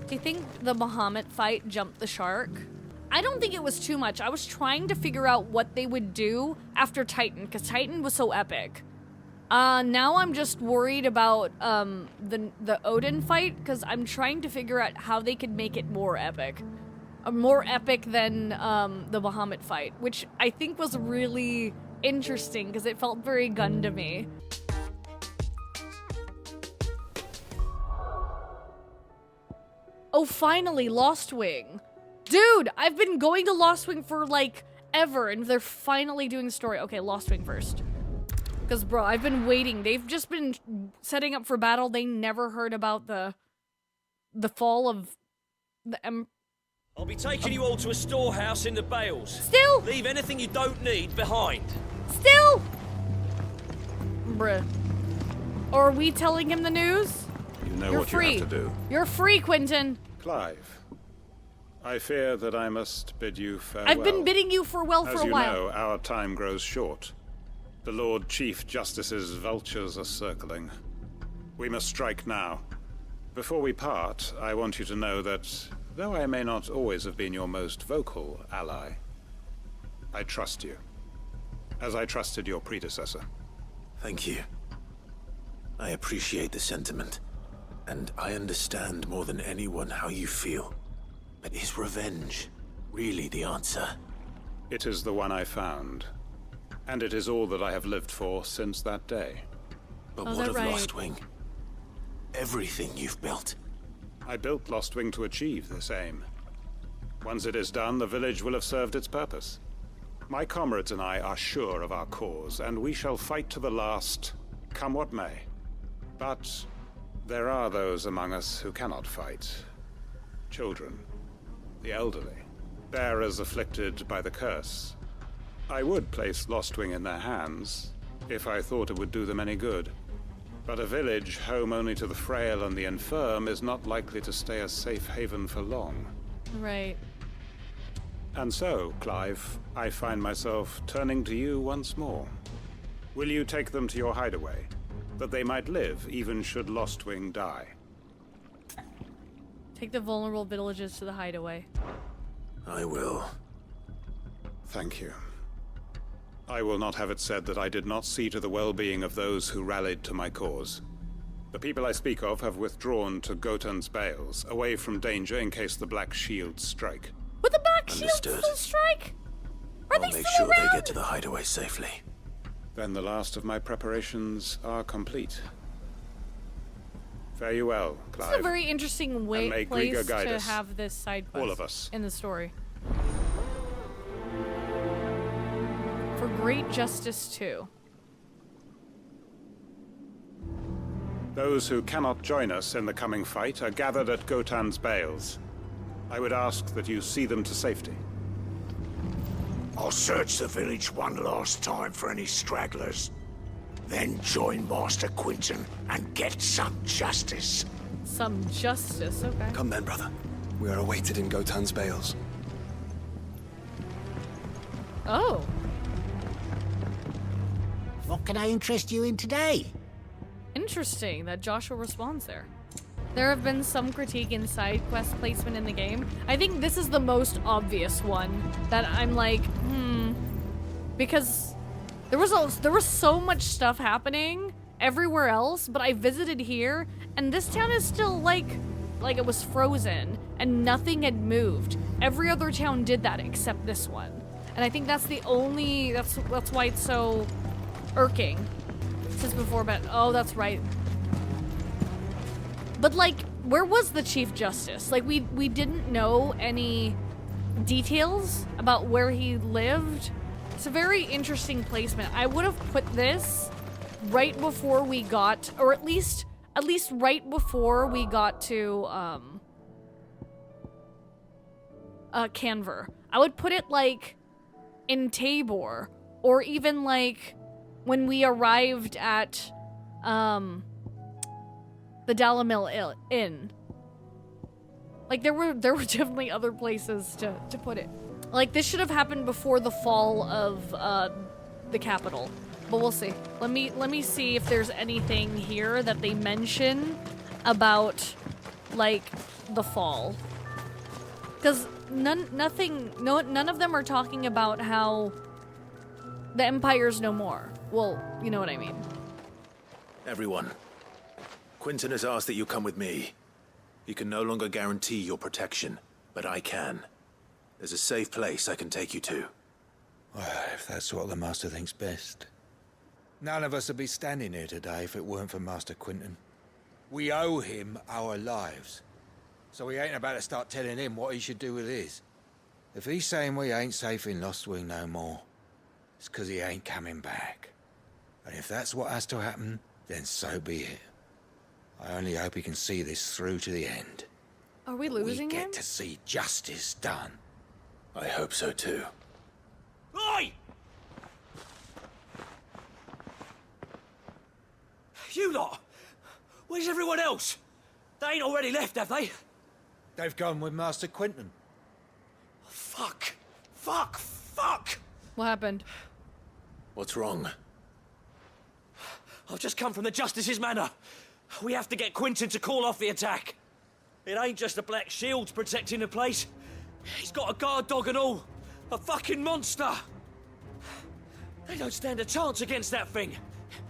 Do you think the Bahamut fight jumped the shark? I don't think it was too much. I was trying to figure out what they would do after Titan, because Titan was so epic. Now I'm just worried about the Odin fight, because I'm trying to figure out how they could make it more epic. More epic than the Bahamut fight, which I think was really interesting, because it felt very Gundam-y. Oh, finally, Lostwing. Dude, I've been going to Lostwing for, like, ever, and they're finally doing the story. Okay, Lostwing first. Because, bro, I've been waiting. They've just been setting up for battle. They never heard about the fall of the I'll be taking you all to a storehouse in the Bales. Still? Leave anything you don't need behind. Still? Bruh. Or are we telling him the news? You know You're what free. you have to do. You're free, Quentin. Clive, I fear that I must bid you farewell. I've been bidding you farewell for a while. As you know, our time grows short. The Lord Chief Justice's vultures are circling. We must strike now. Before we part, I want you to know that, though I may not always have been your most vocal ally, I trust you, as I trusted your predecessor. Thank you. I appreciate the sentiment, and I understand more than anyone how you feel. But is revenge really the answer? It is the one I found, and it is all that I have lived for since that day. But Oh, what of right. Lostwing? Everything you've built. I built Lostwing to achieve this aim. Once it is done, the village will have served its purpose. My comrades and I are sure of our cause, and we shall fight to the last, come what may. But there are those among us who cannot fight. Children, the elderly, bearers afflicted by the curse. I would place Lostwing in their hands, if I thought it would do them any good. But a village home only to the frail and the infirm is not likely to stay a safe haven for long. Right. And so, Clive, I find myself turning to you once more. Will you take them to your hideaway, that they might live even should Lostwing die? Take the vulnerable villages to the hideaway. I will. Thank you. I will not have it said that I did not see to the well-being of those who rallied to my cause. The people I speak of have withdrawn to Gotan's Bales, away from danger in case the Black Shields strike. Would the Black Shields Understood. still strike? Are I'll they make still sure around? they get to the hideaway safely. Then the last of my preparations are complete. Fare you well, Clive. This is a very interesting way, And may place Grieger guide to us. have this side quest All of us. in the story. For great justice, too. Those who cannot join us in the coming fight are gathered at Gotan's Bales. I would ask that you see them to safety. I'll search the village one last time for any stragglers. Then join Master Quentin and get some justice. Some justice, okay. Come then, brother. We are awaited in Gotan's Bales. Oh. What can I interest you in today? Interesting that Joshua responds there. There have been some critique in side quest placement in the game. I think this is the most obvious one that I'm like, because there was so much stuff happening everywhere else, but I visited here and this town is still like it was frozen and nothing had moved. Every other town did that except this one. And I think that's the only that's why it's so irking. Since before, but oh, that's right. But like, where was the Chief Justice? Like, we didn't know any details about where he lived. It's a very interesting placement. I would have put this right before we got, or at least right before we got to Canver. I would put it like in Tabor, or even like when we arrived at the Dalamil Inn. Like there were definitely other places to put it. Like this should have happened before the fall of the capital. But we'll see. Let me see if there's anything here that they mention about like the fall. Because none of them are talking about how the Empire's no more. Well, you know what I mean. Everyone, Quinton has asked that you come with me. He can no longer guarantee your protection, but I can. There's a safe place I can take you to. Well, if that's what the Master thinks best. None of us would be standing here today if it weren't for Master Quinton. We owe him our lives. So we ain't about to start telling him what he should do with his. If he's saying we ain't safe in Lostwing no more, it's 'cause he ain't coming back. And if that's what has to happen, then so be it. I only hope he can see this through to the end. Are we losing we him? get to see justice done. I hope so too. Oi! You lot! Where's everyone else? They ain't already left, have they? They've gone with Master Quinton. Fuck! Fuck! Fuck! What happened? What's wrong? I've just come from the Justice's manor. We have to get Quinton to call off the attack. It ain't just the Black Shields protecting the place. He's got a guard dog and all. A fucking monster. They don't stand a chance against that thing.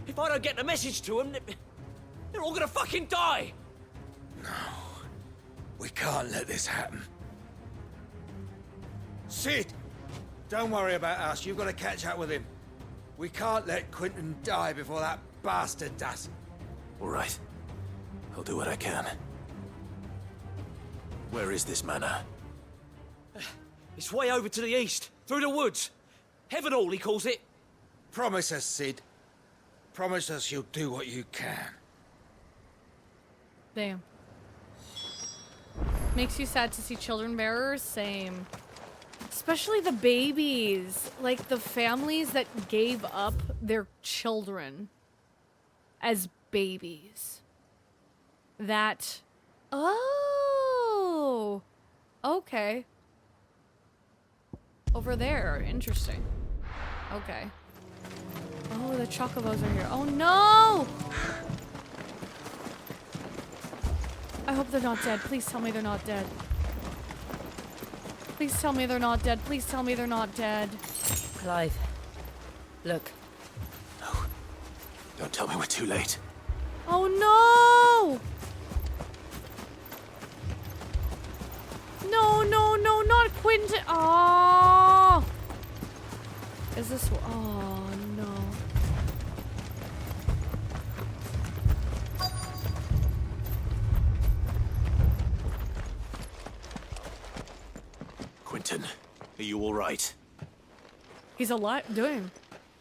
If I don't get the message to them, they're all gonna fucking die. We can't let this happen. Sid! Don't worry about us. You've got to catch up with him. We can't let Quinton die before that bastard does. All right. I'll do what I can. Where is this manor? It's way over to the east, through the woods. Heaven Hall, he calls it. Promise us, Sid. Promise us you'll do what you can. Damn. Makes you sad to see children bearers? Same. Especially the babies. Like, the families that gave up their children as babies. That... Oh! Okay. Over there. Interesting. Okay. Oh, the chocobos are here. Oh, no! I hope they're not dead. Please tell me they're not dead. Please tell me they're not dead. Please tell me they're not dead. Clive, look. No. Don't tell me we're too late. Oh no! No, no, no, not Quinton. Oh! Is this... Oh, no. Quinton, are you all right? He's alive. Doing.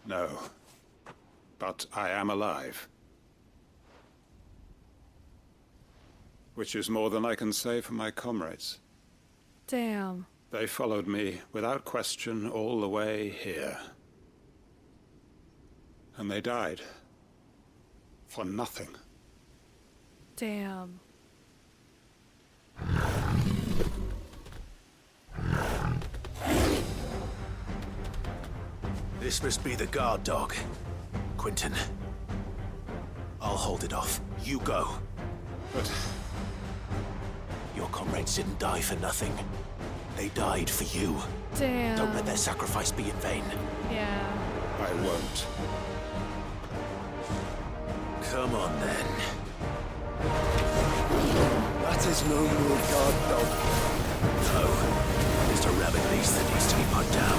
No. But I am alive. Which is more than I can say for my comrades. Damn. They followed me without question all the way here. And they died. For nothing. Damn. This must be the guard dog. Quinton. I'll hold it off. You go. But your comrades didn't die for nothing. They died for you. Damn. Don't let their sacrifice be in vain. Yeah. I won't. Come on, then. That is no more guard dog. No. Just a rabid beast that needs to be put down.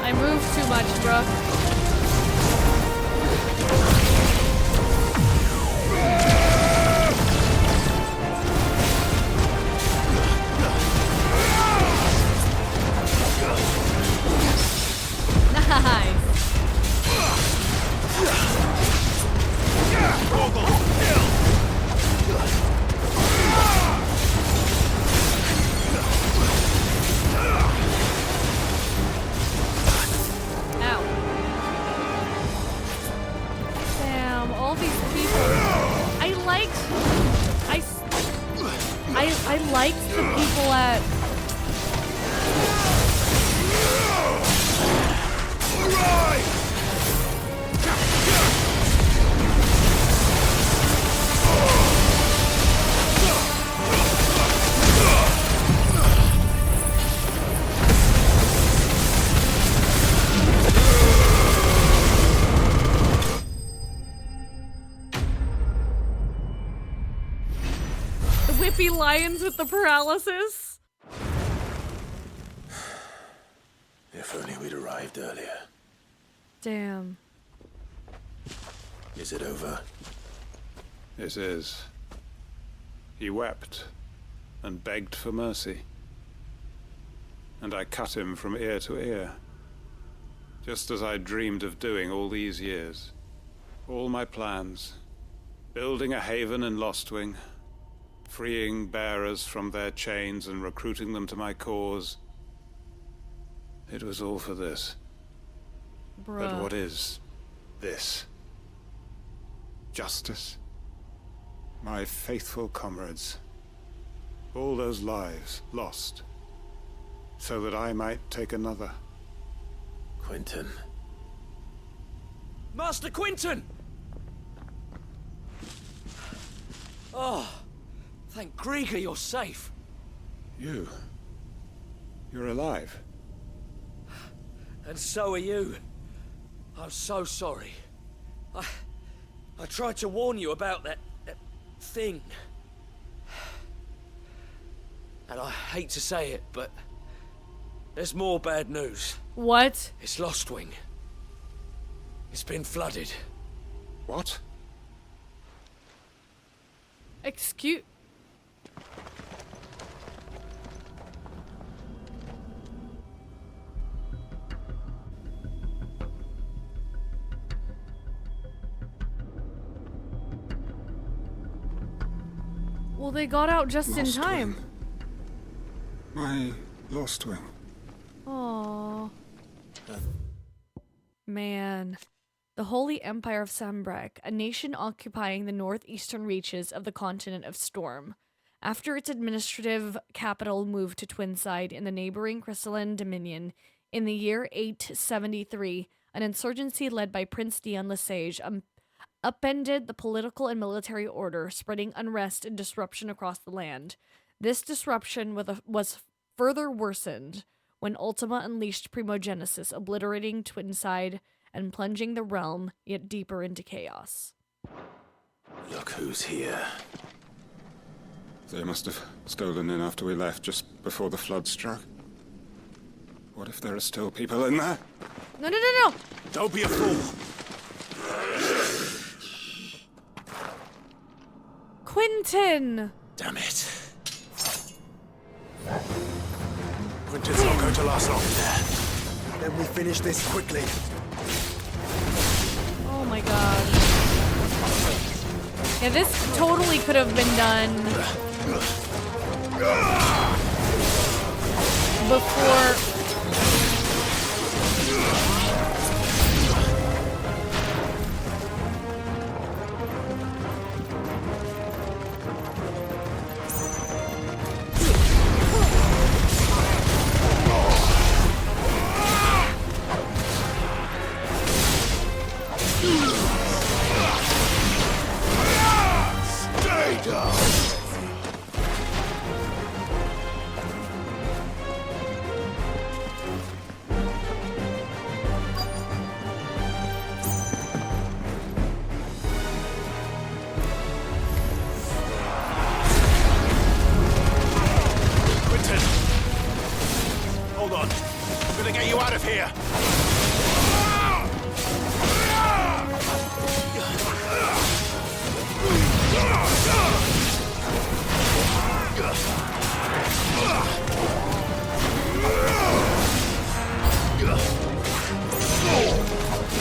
I moved too much, bruh. Nice. I liked the people at... Whippy lions with the paralysis. If only we'd arrived earlier. Damn. Is it over? It is. He wept and begged for mercy. And I cut him from ear to ear. Just as I dreamed of doing all these years. All my plans. Building a haven in Lostwing. Freeing bearers from their chains and recruiting them to my cause. It was all for this. Bruh. But what is this? Justice? My faithful comrades. All those lives lost. So that I might take another. Quentin. Master Quentin! Oh, thank Grieger you're safe. You're alive. And so are you. I'm so sorry. I tried to warn you about that thing. And I hate to say it, but there's more bad news. What? It's Lostwing. It's been flooded. What? Excuse... Well, they got out just in time. My Lostwing. Aww. Man. The Holy Empire of Sambrek, a nation occupying the northeastern reaches of the continent of Storm. After its administrative capital moved to Twinside in the neighboring Crystalline Dominion, in the year 873, an insurgency led by Prince Dion Lesage upended the political and military order, spreading unrest and disruption across the land. This disruption was further worsened when Ultima unleashed Primogenesis, obliterating Twinside and plunging the realm yet deeper into chaos. Look who's here. They must have stolen in after we left, just before the flood struck. What if there are still people in there? No, no, no, no! Don't be a fool! Quentin! Damn it. Quentin's not going to last long in there. Then we finish this quickly. Oh my god. Yeah, this totally could have been done before...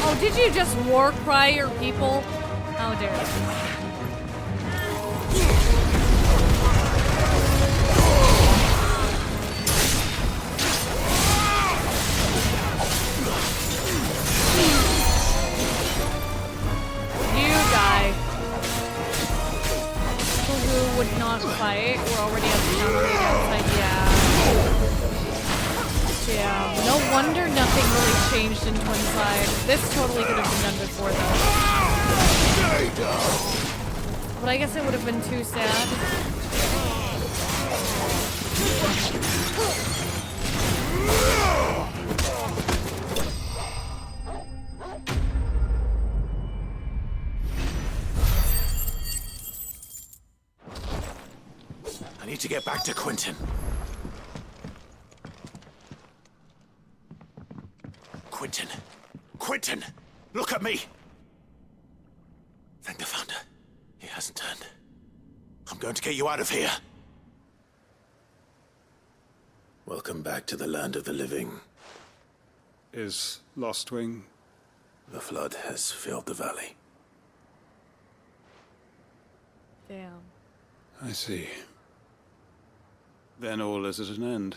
Oh, did you just war cry your people? How dare you? who would not fight were already at the town on the outside. Yeah. Yeah. No wonder nothing really changed in Twinside. This totally could have been done before, though. But I guess it would have been too sad. I need to get back to Quentin. Quentin! Quentin! Look at me! Thank the Founder. He hasn't turned. I'm going to get you out of here. Welcome back to the land of the living. Is Lostwing? The flood has filled the valley. Damn. I see. Then all is at an end.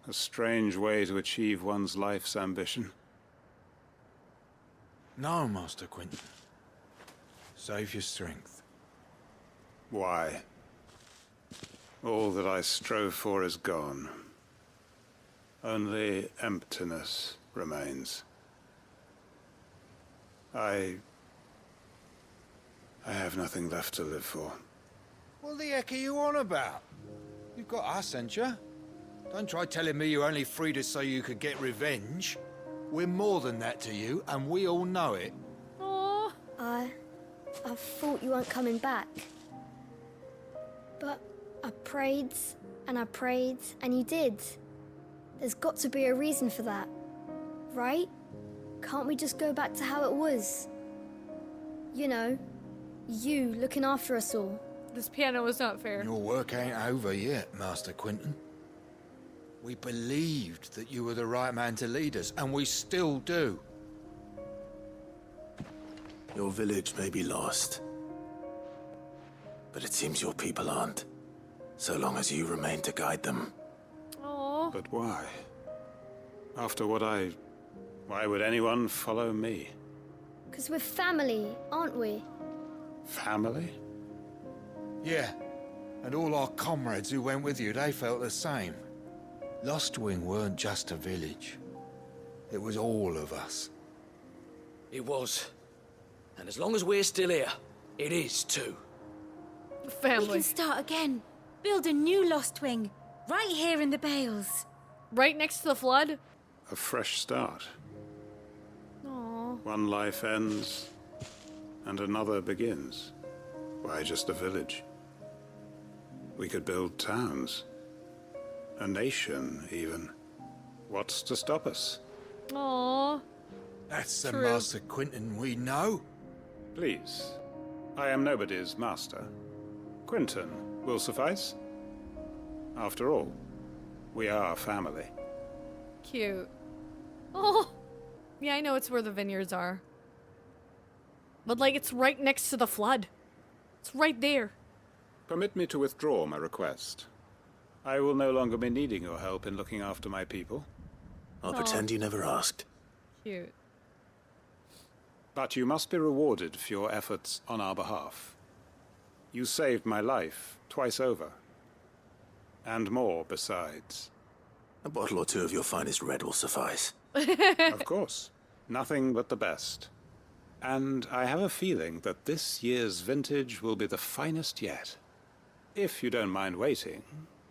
A strange way to achieve one's life's ambition. No, Master Quentin. Save your strength. Why? All that I strove for is gone. Only emptiness remains. I have nothing left to live for. What the heck are you on about? You've got us, ain't you? Don't try telling me you only freed us so you could get revenge. We're more than that to you, and we all know it. Aww. I thought you weren't coming back. But I prayed, and you did. There's got to be a reason for that, right? Can't we just go back to how it was? You know, you looking after us all. This piano was not fair. Your work ain't over yet, Master Quentin. We believed that you were the right man to lead us, and we still do. Your village may be lost, but it seems your people aren't, so long as you remain to guide them. Aww. But why? After what why would anyone follow me? 'Cause we're family, aren't we? Family? Yeah, and all our comrades who went with you, they felt the same. Lostwing weren't just a village. It was all of us. It was. And as long as we're still here, it is too. We Family. can start again. Build a new Lostwing. Right here in the Bales. Right next to the flood? A fresh start. Aww. One life ends, and another begins. Why just a village? We could build towns. A nation, even. What's to stop us? Aww. That's the True. Master Quentin we know. Please. I am nobody's master. Quentin will suffice. After all, we are family. Cute. Oh. Yeah, I know it's where the vineyards are. But, like, it's right next to the flood. It's right there. Permit me to withdraw my request. I will no longer be needing your help in looking after my people. I'll pretend you never asked. Cute. But you must be rewarded for your efforts on our behalf. You saved my life twice over. And more besides. A bottle or two of your finest red will suffice. Of course. Nothing but the best. And I have a feeling that this year's vintage will be the finest yet. If you don't mind waiting,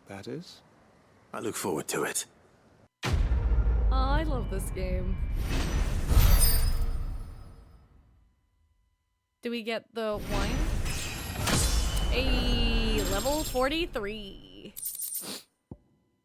that is. I look forward to it. Oh, I love this game. Do we get the wine? A level 43.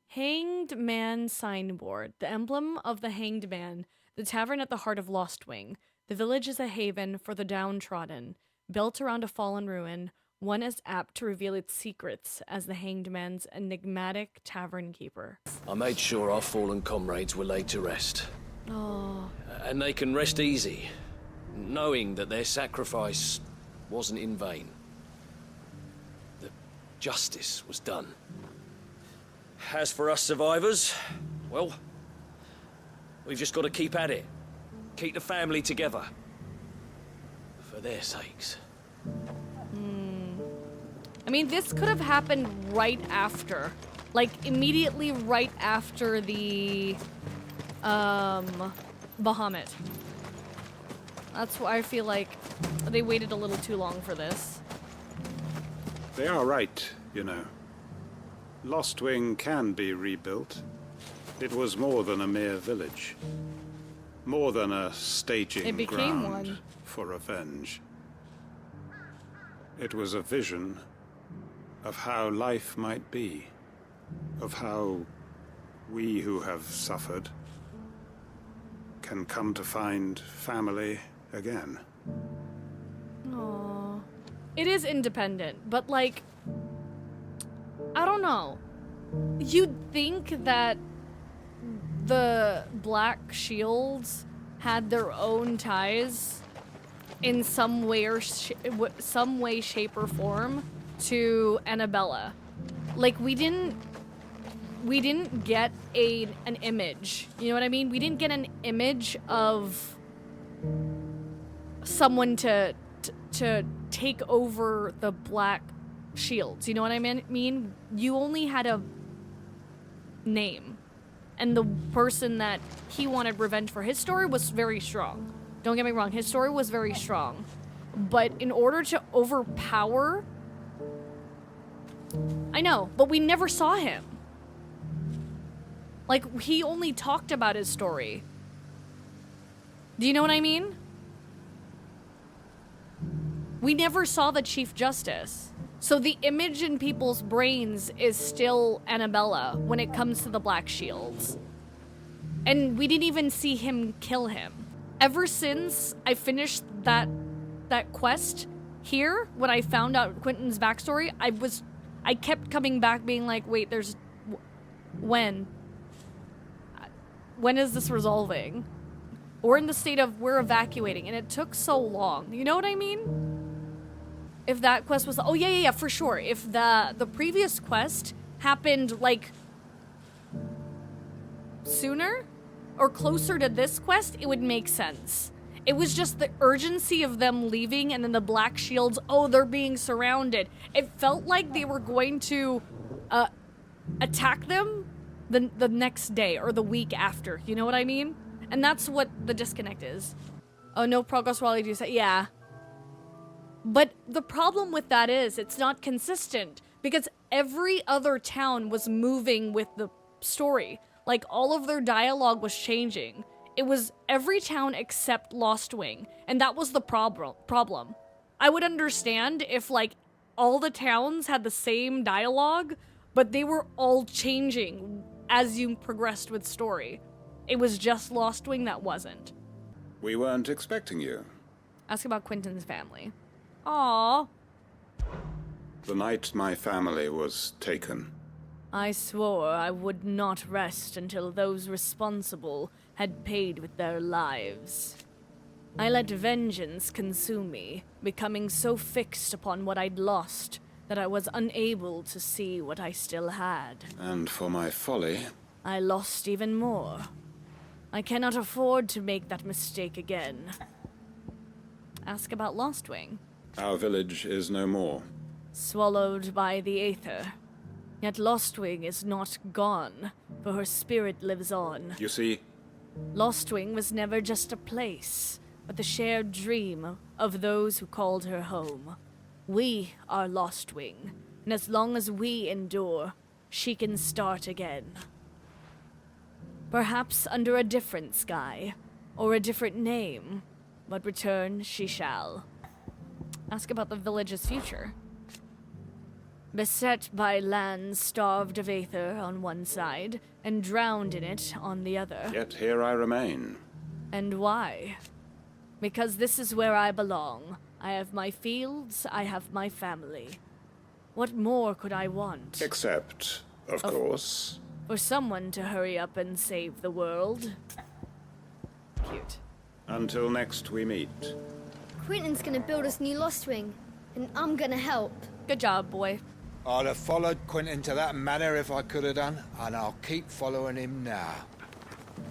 Hanged Man Signboard. The emblem of the Hanged Man. The tavern at the heart of Lostwing. The village is a haven for the downtrodden. Built around a fallen ruin, one is apt to reveal its secrets as the Hanged Man's enigmatic tavern keeper. I made sure our fallen comrades were laid to rest. Oh. And they can rest easy, knowing that their sacrifice wasn't in vain. That justice was done. As for us survivors, well, we've just got to keep at it. Keep the family together. For their sakes. mean, this could have happened right after. Like, immediately right after the, Bahamut. That's why I feel like they waited a little too long for this. They are right, you know. Lostwing can be rebuilt. It was more than a mere village. More than a staging ground for revenge. It was a vision of how life might be. Of how we who have suffered can come to find family again. Aww. It is independent, but like, I don't know. You'd think that the Black Shields had their own ties in some way, shape, or form to Annabella. Like, we didn't get an image. You know what I mean? We didn't get an image of someone to take over the Black Shields. You know what I mean? You only had a name. And the person that he wanted revenge for, his story was very strong. Don't get me wrong, his story was very strong. But in order to overpower... I know, but we never saw him. Like, he only talked about his story. Do you know what I mean? We never saw the Chief Justice. So the image in people's brains is still Annabella when it comes to the Black Shields. And we didn't even see him kill him. Ever since I finished that quest here, when I found out Quentin's backstory, I kept coming back being like, wait, there's... When? When is this resolving? We're in the state of we're evacuating, and it took so long. You know what I mean? If that quest was... Oh, yeah, for sure. If the previous quest happened, like, sooner or closer to this quest, it would make sense. It was just the urgency of them leaving and then the Black Shields, oh, they're being surrounded. It felt like they were going to attack them the next day or the week after. You know what I mean? And that's what the disconnect is. Oh, no progress while you do that. Yeah. But the problem with that is it's not consistent because every other town was moving with the story. Like, all of their dialogue was changing. It was every town except Lostwing, and that was the problem. I would understand if, like, all the towns had the same dialogue, but they were all changing as you progressed with story. It was just Lostwing that wasn't. We weren't expecting you. Ask about Quentin's family. Aww. The night my family was taken, I swore I would not rest until those responsible had paid with their lives. I let vengeance consume me, becoming so fixed upon what I'd lost that I was unable to see what I still had. And for my folly, I lost even more. I cannot afford to make that mistake again. Ask about Lostwing. our village is no more. Swallowed by the Aether. Yet Lostwing is not gone, for her spirit lives on. You see, Lostwing was never just a place, but the shared dream of those who called her home. We are Lostwing, and as long as we endure, she can start again. Perhaps under a different sky, or a different name, but return she shall. Ask about the village's future. Beset by lands starved of Aether on one side, and drowned in it on the other. Yet here I remain. And why? Because this is where I belong. I have my fields, I have my family. What more could I want? Except, of course, for someone to hurry up and save the world. Cute. until next we meet. Quentin's gonna build us new Lostwing, and I'm gonna help. Good job, boy. I'd have followed Quentin to that manor if I could have done, and I'll keep following him now.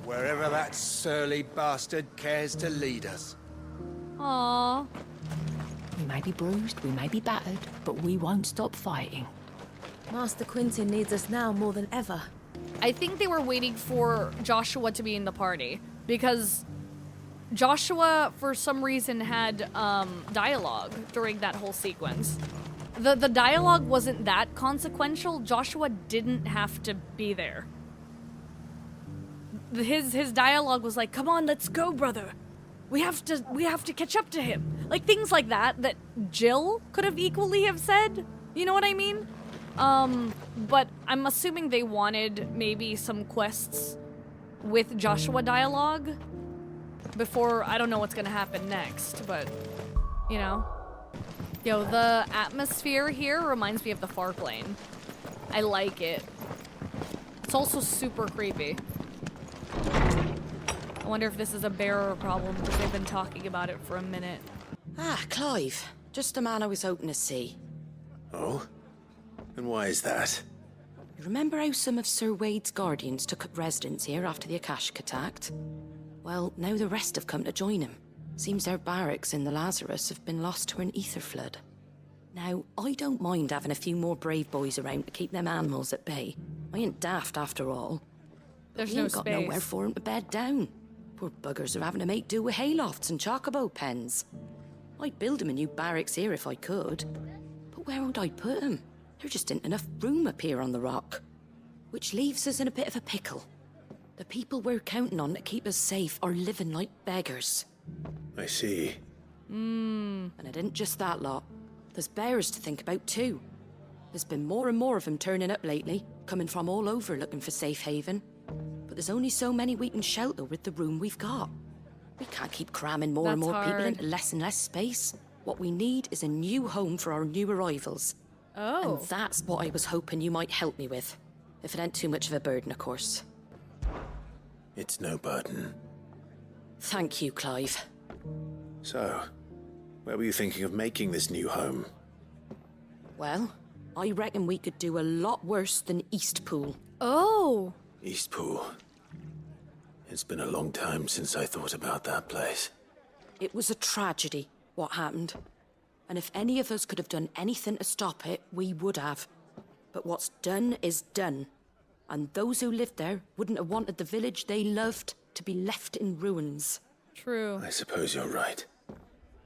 Wherever that surly bastard cares to lead us. Aww. We may be bruised, we may be battered, but we won't stop fighting. Master Quintin needs us now more than ever. I think they were waiting for Joshua to be in the party because Joshua, for some reason, had dialogue during that whole sequence. The dialogue wasn't that consequential. Joshua didn't have to be there. His dialogue was like, "Come on, let's go, brother. We have to catch up to him." Like things like that Jill could have equally have said. You know what I mean? But I'm assuming they wanted maybe some quests with Joshua dialogue before. I don't know what's gonna happen next, but you know. Yo, the atmosphere here reminds me of the Fark Lane. I like it. It's also super creepy. I wonder if this is a bearer problem because they've been talking about it for a minute. Ah, Clive. Just the man I was hoping to see. Oh? And why is that? You remember how some of Sir Wade's guardians took up residence here after the Akashic attacked? Well, now the rest have come to join him. Seems their barracks in the Lazarus have been lost to an ether flood. Now, I don't mind having a few more brave boys around to keep them animals at bay. I ain't daft after all. There's we no ain't got space. nowhere for 'em to bed down. Poor buggers are having to make do with haylofts and chocobo pens. I'd build 'em a new barracks here if I could. But where would I put 'em? There just ain't enough room up here on the rock. Which leaves us in a bit of a pickle. The people we're counting on to keep us safe are living like beggars. I see. And it ain't just that lot. There's bears to think about too. There's been more and more of them turning up lately, coming from all over looking for safe haven. But there's only so many we can shelter with the room we've got. We can't keep cramming more and That's more people hard. into less and less space. What we need is a new home for our new arrivals. Oh. And that's what I was hoping you might help me with. If it ain't too much of a burden, of course. It's no burden. Thank you, Clive. So, where were you thinking of making this new home? Well, I reckon we could do a lot worse than Eastpool. Oh. Eastpool. It's been a long time since I thought about that place. It was a tragedy, what happened. And if any of us could have done anything to stop it, we would have. But what's done is done. And those who lived there wouldn't have wanted the village they loved to be left in ruins. True. I suppose you're right.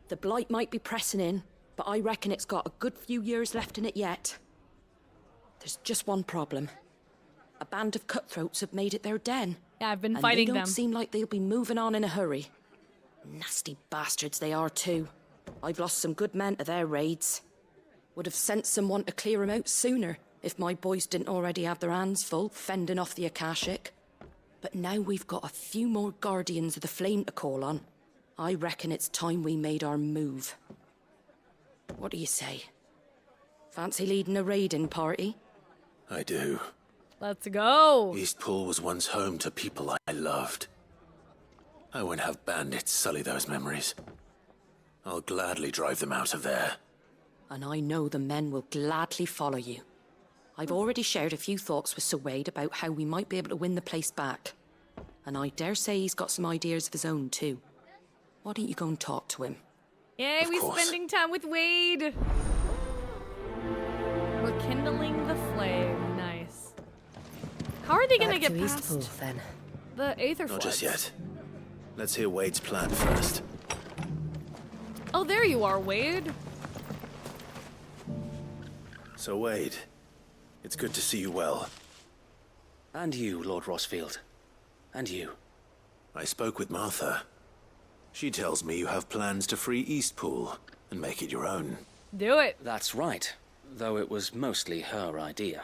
The blight might be pressing in, but I reckon it's got a good few years left in it yet. There's just one problem. A band of cutthroats have made it their den. Yeah, I've been and fighting they don't them. seem like they'll be moving on in a hurry. Nasty bastards they are too. I've lost some good men to their raids. Would have sent someone to clear 'em out sooner if my boys didn't already have their hands full fending off the Akashic. But now we've got a few more guardians of the flame to call on. I reckon it's time we made our move. What do you say? Fancy leading a raiding party? I do. Let's go. Eastpool was once home to people I loved. I won't have bandits sully those memories. I'll gladly drive them out of there. And I know the men will gladly follow you. I've already shared a few thoughts with Sir Wade about how we might be able to win the place back. And I dare say he's got some ideas of his own too. Why don't you go and talk to him? Yay, Of we're course. spending time with Wade. We're kindling the flame. Nice. How are they gonna Back get to past Eastpool, then. the Aether Not floods? just yet. Let's hear Wade's plan first. Oh, there you are, Wade. So, Wade, it's good to see you well. And you, Lord Rossfield. And you. I spoke with Martha. She tells me you have plans to free Eastpool and make it your own. Do it. That's right, though it was mostly her idea.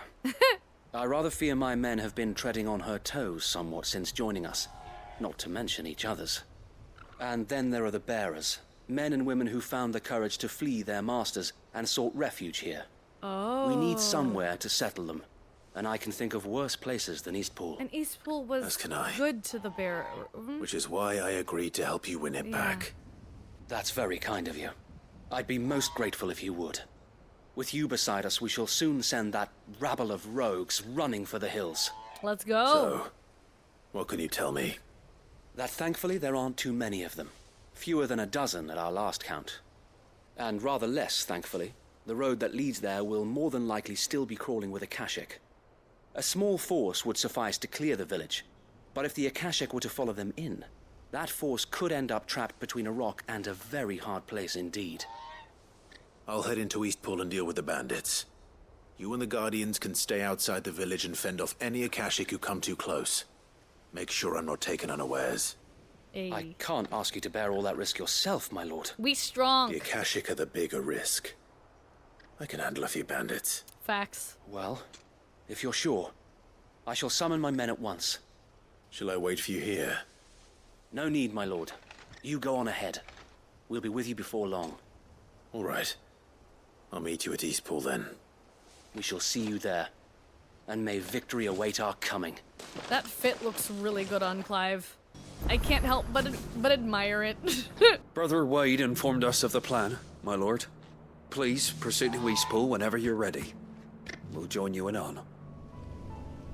I rather fear my men have been treading on her toes somewhat since joining us, not to mention each other's. And then there are the bearers, men and women who found the courage to flee their masters and sought refuge here. Oh. We need somewhere to settle them, and I can think of worse places than Eastpool. And Eastpool was As can I. good to the bear. Which is why I agreed to help you win it back. That's very kind of you. I'd be most grateful if you would. With you beside us, we shall soon send that rabble of rogues running for the hills. Let's go. So, what can you tell me? That thankfully there aren't too many of them. Fewer than a dozen at our last count. And rather less, thankfully. The road that leads there will more than likely still be crawling with Akashic. A small force would suffice to clear the village, but if the Akashic were to follow them in, that force could end up trapped between a rock and a very hard place indeed. I'll head into Eastpool and deal with the bandits. You and the Guardians can stay outside the village and fend off any Akashic who come too close. Make sure I'm not taken unawares. I can't ask you to bear all that risk yourself, my lord. We strong. The Akashic are the bigger risk. I can handle a few bandits. Facts. Well, if you're sure, I shall summon my men at once. Shall I wait for you here? No need, my lord. You go on ahead. We'll be with you before long. All right. I'll meet you at Eastpool then. We shall see you there. And may victory await our coming. That fit looks really good on Clive. I can't help but admire it. Brother Wade informed us of the plan, my lord. Please proceed to Eastpool whenever you're ready. We'll join you in on.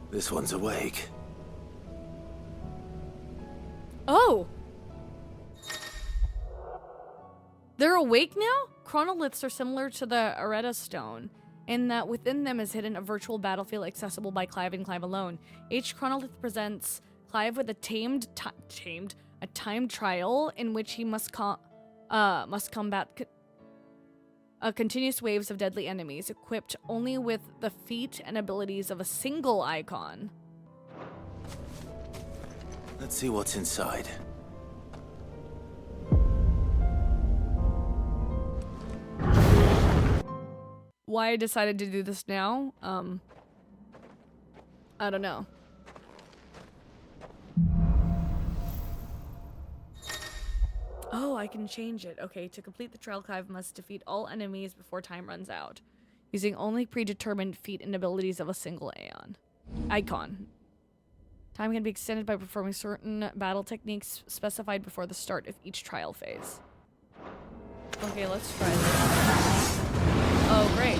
This one's awake. Oh! They're awake now? Chronoliths are similar to the Areta Stone, in that within them is hidden a virtual battlefield accessible by Clive and Clive alone. Each chronolith presents Clive with a timed trial in which he must combat continuous waves of deadly enemies, equipped only with the feat and abilities of a single icon. Let's see what's inside. Why I decided to do this now? I don't know. Oh, I can change it. Okay, to complete the trial, Clive must defeat all enemies before time runs out, using only predetermined feat and abilities of a single icon. Time can be extended by performing certain battle techniques specified before the start of each trial phase. Okay, let's try this. Oh, great.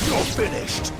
You're finished.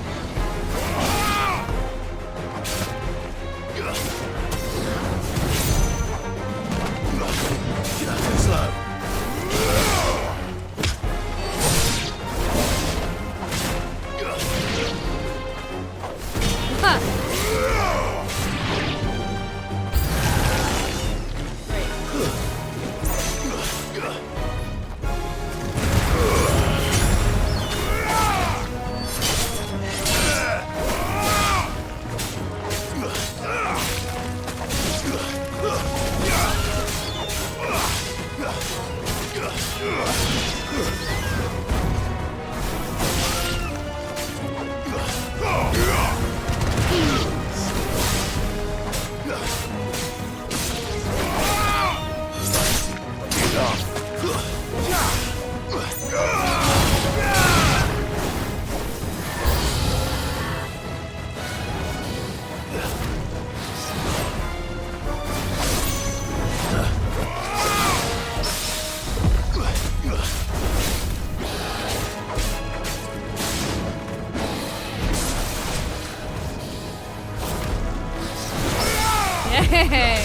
Yay!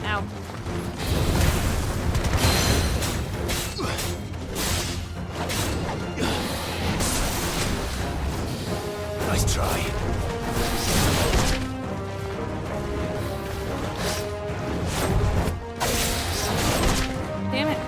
Ow. Nice try. Damn it.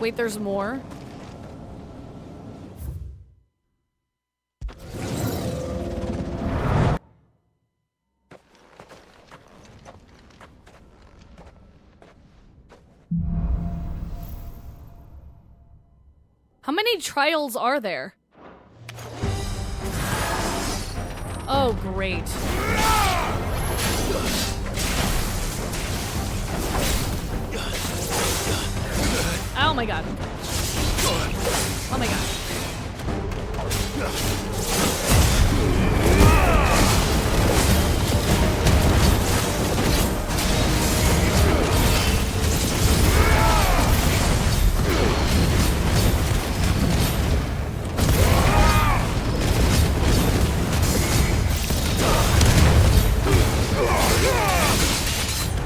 Wait, there's more? How many trials are there? Oh, great. Oh my god. Oh my god.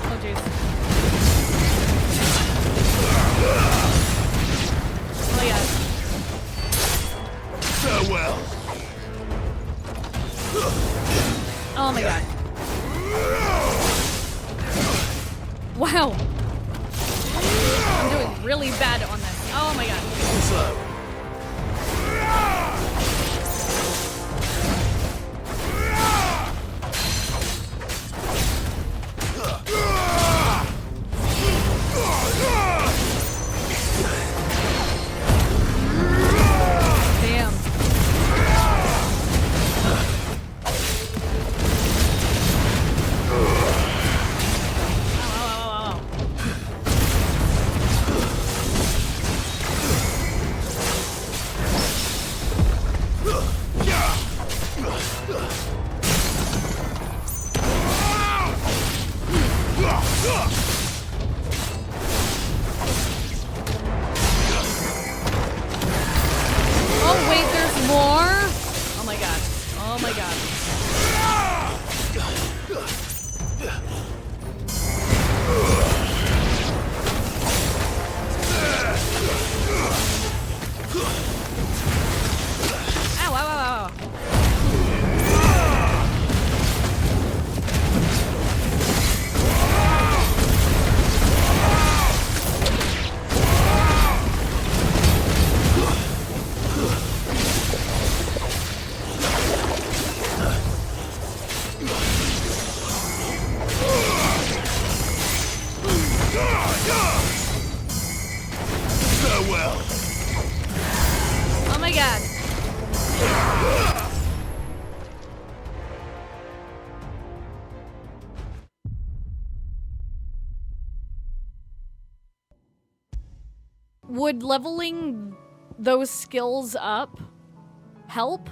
Oh jeez. Oh yeah. Farewell. Oh my god. Wow. I'm doing really bad on this. Oh my god. Slow. Damn. Oh wait, there's more? Oh my god. Oh my god. Ow, ow, ow, ow. Farewell. Oh my god. Would leveling those skills up help?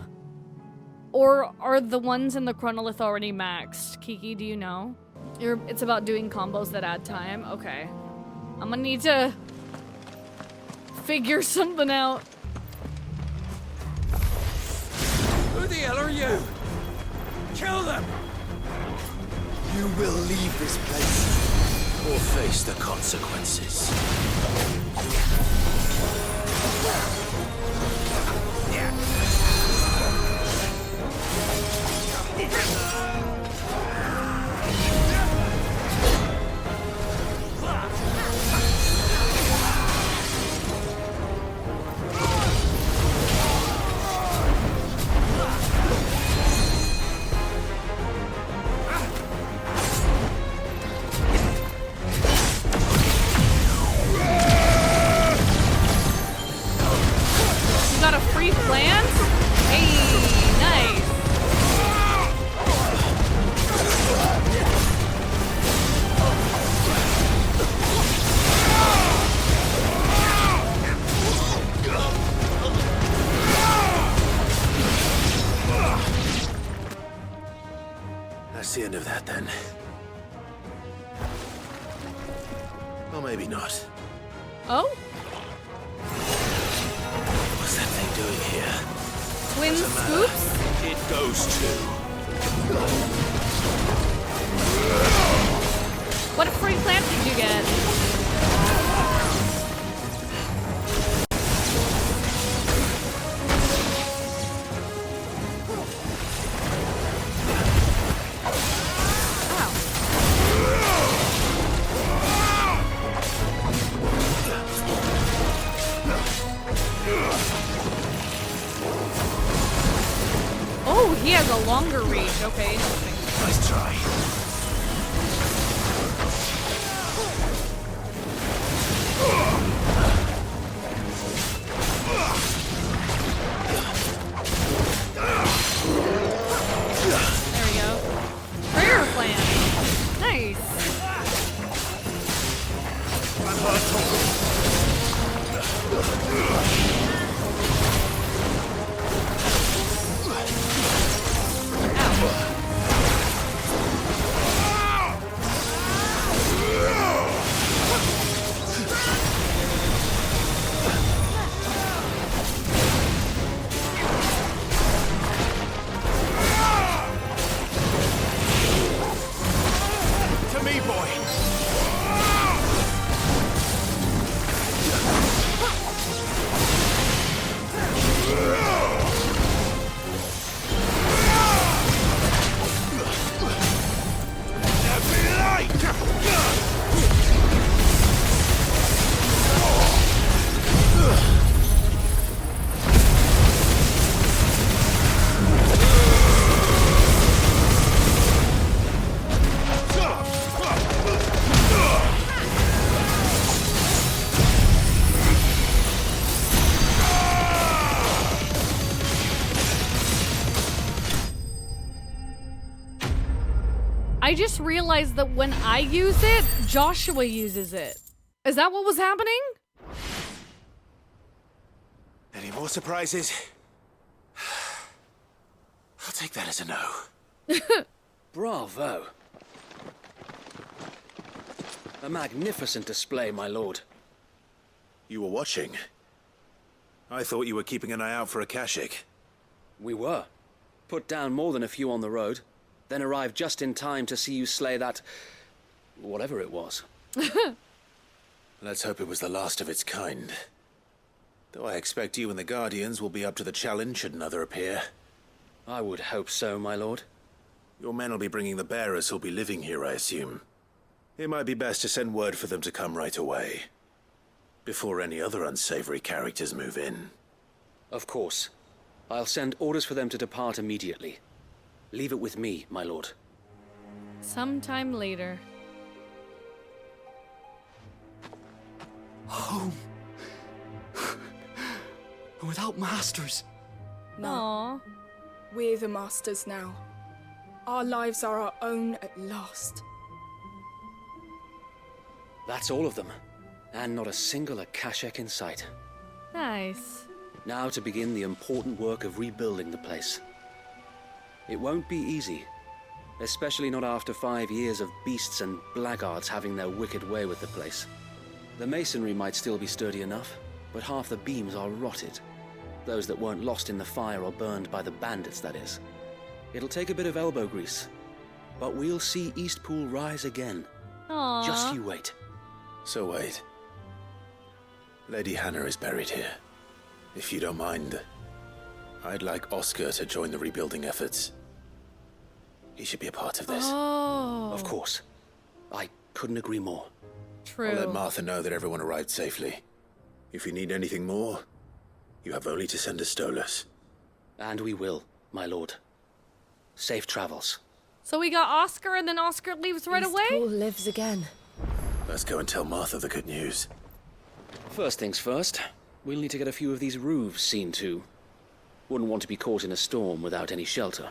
Or are the ones in the chronolith already maxed? Kiki, do you know? It's about doing combos that add time? Okay. I'm gonna need to figure something out. Who the hell are you? Kill them! You will leave this place or face the consequences. You got a free plant? Hey, nice. That's the end of that then. Or maybe not. Oh? What's that thing doing here? Twin Doesn't matter. scoops? It goes to. What free plant did you get? Oh, he has a longer reach. Okay, interesting. Nice try. There we go. Prayer plant. Nice. To me, boy. I just realized that when I use it, Joshua uses it. Is that what was happening? Any more surprises? I'll take that as a no. Bravo. A magnificent display, my lord. You were watching. I thought you were keeping an eye out for a Kashik. We were. Put down more than a few on the road, then arrived just in time to see you slay that... whatever it was. Let's hope it was the last of its kind. Though I expect you and the Guardians will be up to the challenge should another appear. I would hope so, my lord. Your men will be bringing the bearers who'll be living here, I assume. It might be best to send word for them to come right away, before any other unsavory characters move in. Of course. I'll send orders for them to depart immediately. Leave it with me, my lord. Sometime later. Home. Without masters. Aww. We're the masters now. Our lives are our own at last. That's all of them. And not a single Akashek in sight. Nice. Now to begin the important work of rebuilding the place. It won't be easy. Especially not after 5 years of beasts and blackguards having their wicked way with the place. The masonry might still be sturdy enough, but half the beams are rotted. Those that weren't lost in the fire or burned by the bandits, that is. It'll take a bit of elbow grease, but we'll see Eastpool rise again. Aww. Just you wait. So wait. Lady Hannah is buried here. If you don't mind, I'd like Oscar to join the rebuilding efforts. He should be a part of this. Oh. Of course. I couldn't agree more. True. I'll let Martha know that everyone arrived safely. If you need anything more, you have only to send a Stolas. And we will, my lord. Safe travels. So we got Oscar, and then Oscar leaves right away? Eastpool lives again. Let's go and tell Martha the good news. First things first, we'll need to get a few of these roofs seen to. Wouldn't want to be caught in a storm without any shelter.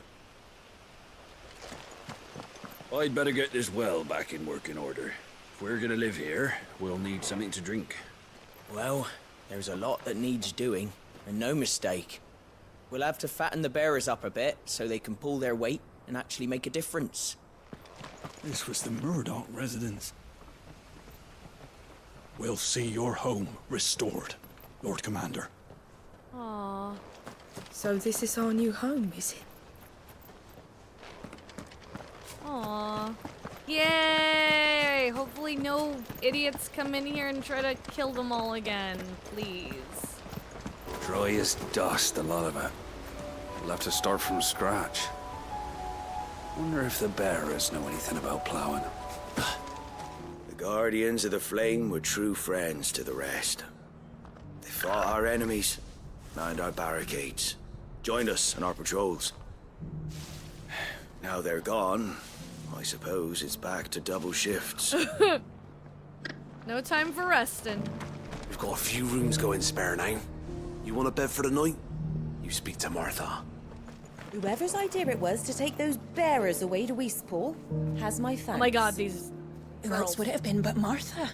I'd better get this well back in working order. If we're gonna live here, we'll need something to drink. Well, there's a lot that needs doing, and no mistake. We'll have to fatten the bearers up a bit so they can pull their weight and actually make a difference. This was the Murdoch residence. We'll see your home restored, Lord Commander. Aww. So this is our new home, is it? Aww. Yay! Hopefully no idiots come in here and try to kill them all again, please. Dry as dust, a lot of it. We'll have to start from scratch. Wonder if the bearers know anything about plowing. The Guardians of the Flame were true friends to the rest. They fought our enemies, manned our barricades, joined us on our patrols. Now they're gone, I suppose it's back to double shifts. No time for resting. We've got a few rooms going spare now. You want a bed for the night? You speak to Martha. Whoever's idea it was to take those bearers away to Eastpool has my thanks. Oh my god, these Who else would it have been but Martha?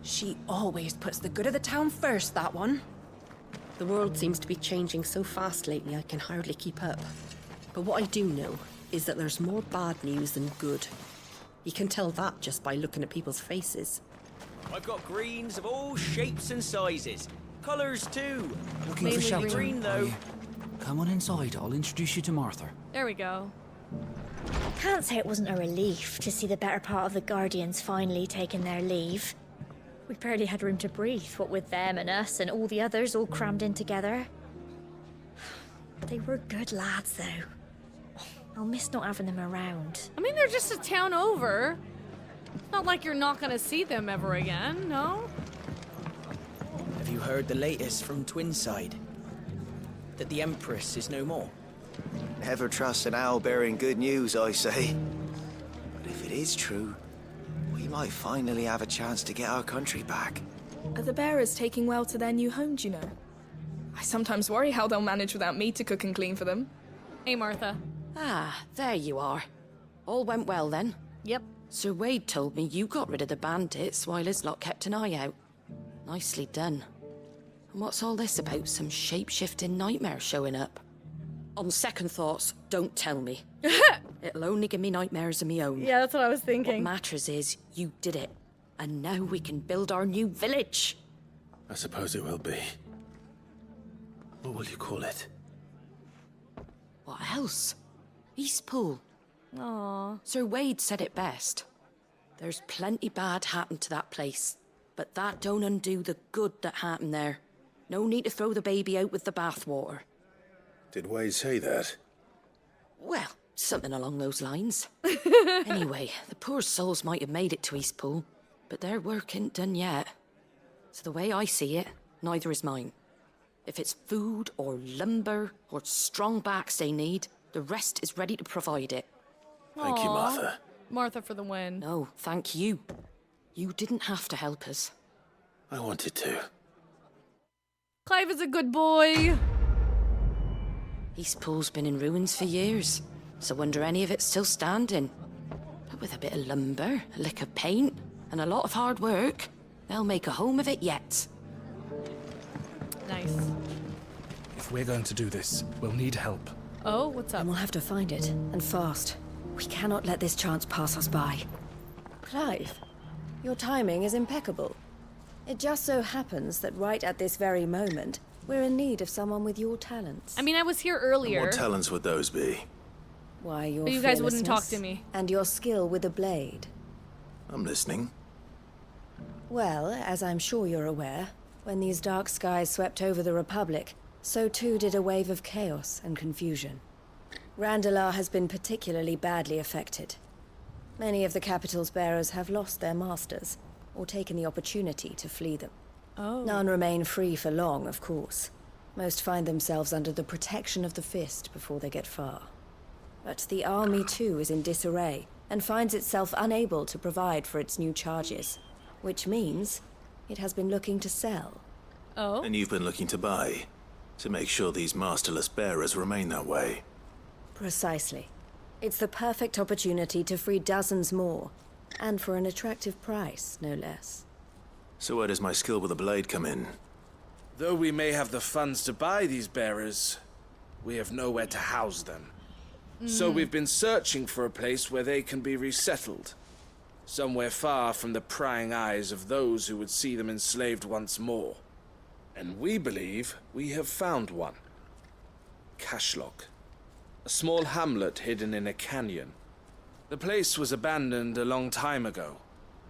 She always puts the good of the town first, that one. The world seems to be changing so fast lately I can hardly keep up. But what I do know is that there's more bad news than good. You can tell that just by looking at people's faces. I've got greens of all shapes and sizes. Colours too. Looking Mainly for shelter, green are though. you? Come on inside, I'll introduce you to Martha. There we go. Can't say it wasn't a relief to see the better part of the Guardians finally taking their leave. We barely had room to breathe, what with them and us and all the others all crammed in together. They were good lads, though. I'll miss not having them around. I mean, they're just a town over. It's not like you're not gonna see them ever again, no? Have you heard the latest from Twinside? That the Empress is no more? Never trust an owl bearing good news, I say. But if it is true, we might finally have a chance to get our country back. Are the bearers taking well to their new home, do you know? I sometimes worry how they'll manage without me to cook and clean for them. Hey, Martha. Ah, there you are. All went well then? Yep. Sir Wade told me you got rid of the bandits while his lot kept an eye out. Nicely done. And what's all this about some shape-shifting nightmare showing up? On second thoughts, don't tell me. It'll only give me nightmares of me own. Yeah, that's what I was thinking. What matters is you did it. And now we can build our new village. I suppose it will be. What will you call it? What else? Eastpool. Aww. Sir Wade said it best. There's plenty bad happened to that place, but that don't undo the good that happened there. No need to throw the baby out with the bathwater. Did Wade say that? Well, something along those lines. Anyway, the poor souls might have made it to Eastpool, but their work ain't done yet. So the way I see it, neither is mine. If it's food or lumber or strong backs they need, the rest is ready to provide it. Thank you, Martha. Martha for the win. No, thank you. You didn't have to help us. I wanted to. Clive is a good boy. Eastpool's been in ruins for years, so wonder any of it's still standing. But with a bit of lumber, a lick of paint, and a lot of hard work, they'll make a home of it yet. Nice. If we're going to do this, we'll need help. Oh, what's up? And we'll have to find it, and fast. We cannot let this chance pass us by. Clive, your timing is impeccable. It just so happens that right at this very moment, we're in need of someone with your talents. I mean, I was here earlier. What talents would those be? Why, your But you guys wouldn't talk fearlessness to me. And your skill with a blade. I'm listening. Well, as I'm sure you're aware, when these dark skies swept over the Republic, so too did a wave of chaos and confusion. Randalar has been particularly badly affected. Many of the capital's bearers have lost their masters, or taken the opportunity to flee them. Oh. None remain free for long, of course. Most find themselves under the protection of the Fist before they get far. But the army too is in disarray, and finds itself unable to provide for its new charges, which means it has been looking to sell. Oh? And you've been looking to buy, to make sure these masterless bearers remain that way. Precisely. It's the perfect opportunity to free dozens more, and for an attractive price, no less. So where does my skill with a blade come in? Though we may have the funds to buy these bearers, we have nowhere to house them. So we've been searching for a place where they can be resettled. Somewhere far from the prying eyes of those who would see them enslaved once more. And we believe we have found one. Cashlock. A small hamlet hidden in a canyon. The place was abandoned a long time ago,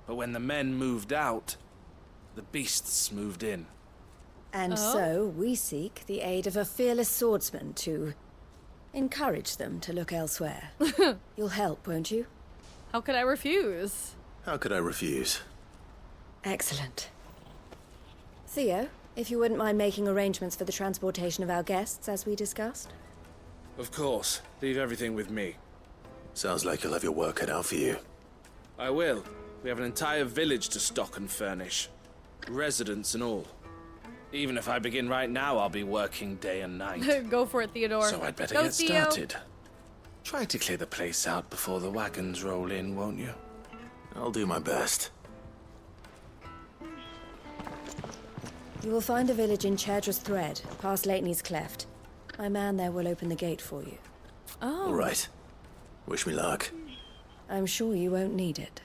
but when the men moved out, the beasts moved in. And so we seek the aid of a fearless swordsman to encourage them to look elsewhere. You'll help, won't you? How could I refuse? How could I refuse? Excellent. Theo, if you wouldn't mind making arrangements for the transportation of our guests, as we discussed. Of course. Leave everything with me. Sounds like you'll have your work cut out for you. I will. We have an entire village to stock and furnish. Residents and all. Even if I begin right now, I'll be working day and night. Go for it, Theodore. So I'd better Go, get Theo. started. Try to clear the place out before the wagons roll in, won't you? I'll do my best. You will find a village in Chaidra's Thread, past Leitney's Cleft. My man there will open the gate for you. Oh. All right. Wish me luck. I'm sure you won't need it.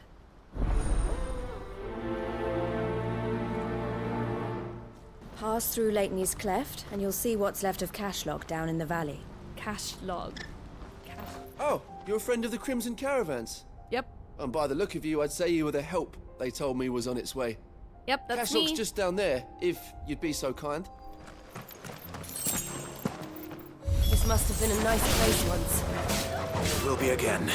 Pass through Leitney's Cleft, and you'll see what's left of Cashlog down in the valley. Cashlog. Oh, you're a friend of the Crimson Caravans? Yep. And by the look of you, I'd say you were the help they told me was on its way. Yep, that's Cashlog's me. just down there, if you'd be so kind. This must have been a nice place once. It will be again.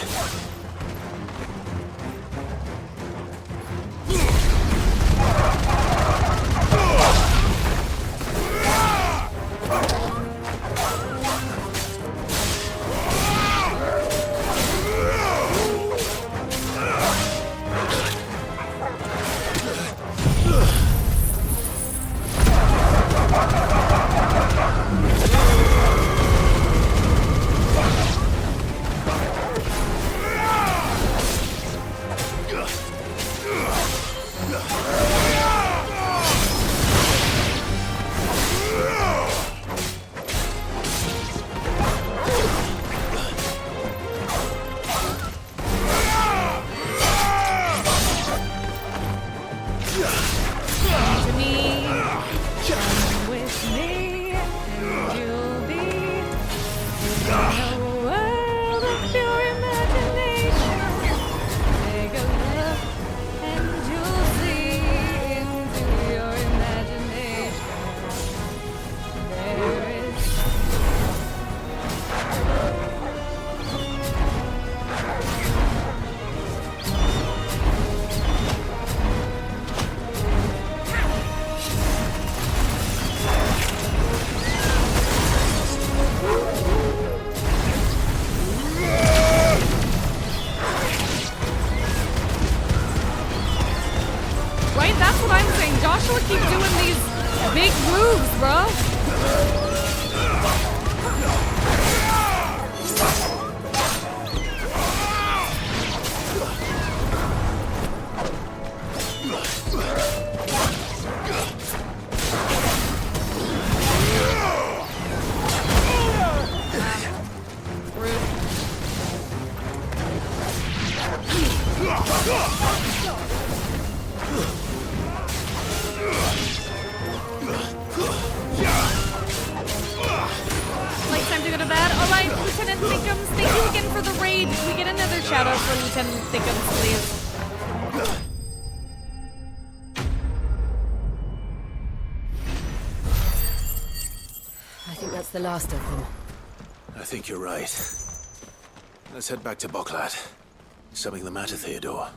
To me, come with me, and you'll be in a world of pure imagination. Take a look, and you'll see into your imagination. There is right? That's what I'm saying. Joshua keep doing these big moves, bro. Like time to go to bed. All right, Lieutenant Thickums, thank you again for the raid. Can we get another shout out for Lieutenant Thickums, please? I think that's the last of them. I think you're right. Let's head back to Boklat. Something the matter, Theodore?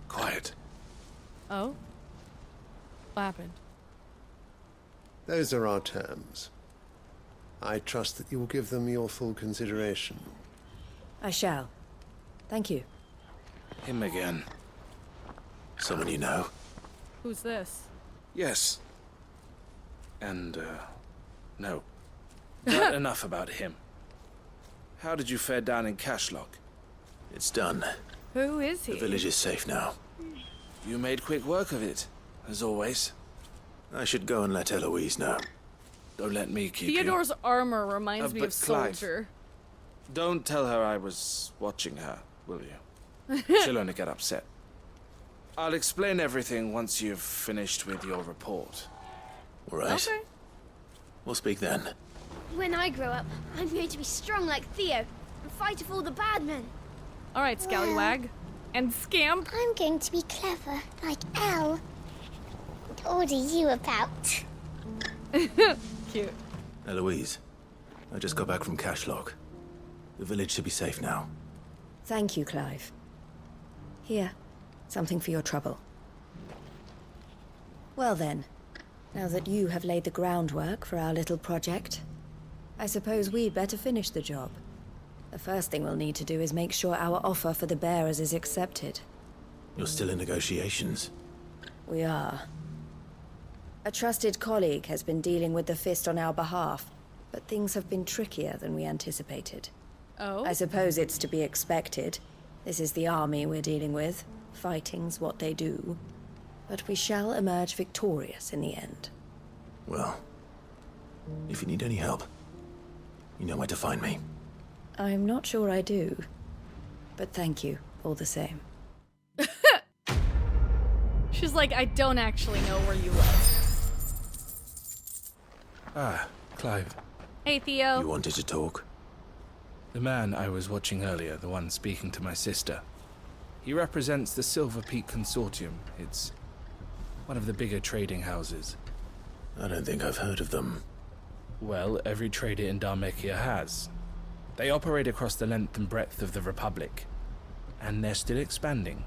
Quiet. Oh? What happened? Those are our terms. I trust that you will give them your full consideration. I shall. Thank you. Him again. Someone you know? Who's this? Yes. And, no. Not enough about him. How did you fare down in Cashlog? It's done. Who is he? The village is safe now. You made quick work of it, as always. I should go and let Eloise know. Don't let me keep Theodore's armor reminds me but of Clive. Soldier. Don't tell her I was watching her, will you? She'll only get upset. I'll explain everything once you've finished with your report. All right. Okay. We'll speak then. When I grow up, I'm going to be strong like Theo and fight off all the bad men. All right, Scallywag. And Scamp. I'm going to be clever like Elle. What order you about? Cute. Eloise, I just got back from Cashlog. The village should be safe now. Thank you, Clive. Here, something for your trouble. Well then, now that you have laid the groundwork for our little project, I suppose we'd better finish the job. The first thing we'll need to do is make sure our offer for the bearers is accepted. You're still in negotiations? We are. A trusted colleague has been dealing with the Fist on our behalf, but things have been trickier than we anticipated. Oh? I suppose it's to be expected. This is the army we're dealing with. Fighting's what they do. But we shall emerge victorious in the end. Well, if you need any help, you know where to find me. I'm not sure I do. But thank you, all the same. She's like, I don't actually know where you live. Ah, Clive. Hey, Theo. You wanted to talk? The man I was watching earlier, the one speaking to my sister. He represents the Silver Peak Consortium. It's one of the bigger trading houses. I don't think I've heard of them. Well, every trader in Dharmekia has. They operate across the length and breadth of the Republic. And they're still expanding.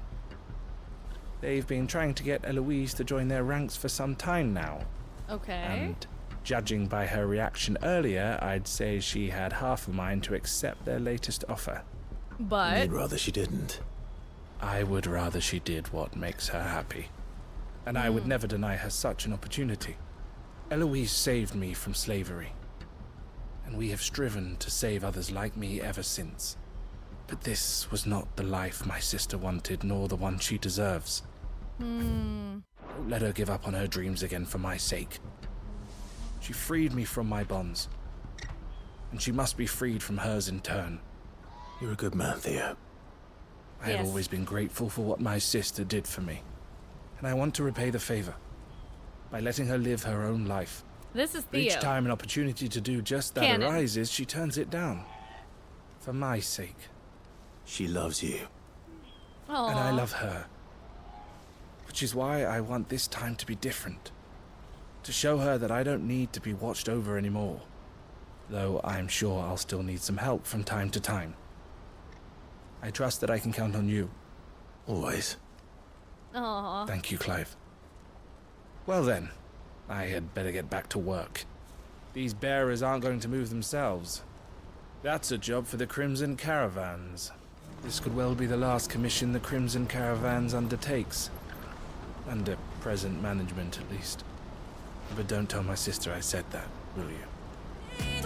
They've been trying to get Eloise to join their ranks for some time now. Okay. And judging by her reaction earlier, I'd say she had half a mind to accept their latest offer. But You'd rather she didn't. I would rather she did what makes her happy. And I would never deny her such an opportunity. Eloise saved me from slavery. And we have striven to save others like me ever since. But this was not the life my sister wanted, nor the one she deserves. Don't let her give up on her dreams again for my sake. She freed me from my bonds. And she must be freed from hers in turn. You're a good man, Theo. I have always been grateful for what my sister did for me. And I want to repay the favor. By letting her live her own life. This is Theo. Each time an opportunity to do just that arises, she turns it down. For my sake. She loves you. Aww. And I love her. Which is why I want this time to be different. To show her that I don't need to be watched over anymore. Though I'm sure I'll still need some help from time to time. I trust that I can count on you. Always. Aww. Thank you, Clive. Well then, I had better get back to work. These bearers aren't going to move themselves. That's a job for the Crimson Caravans. This could well be the last commission the Crimson Caravans undertakes. Under present management, at least. But don't tell my sister I said that, will you?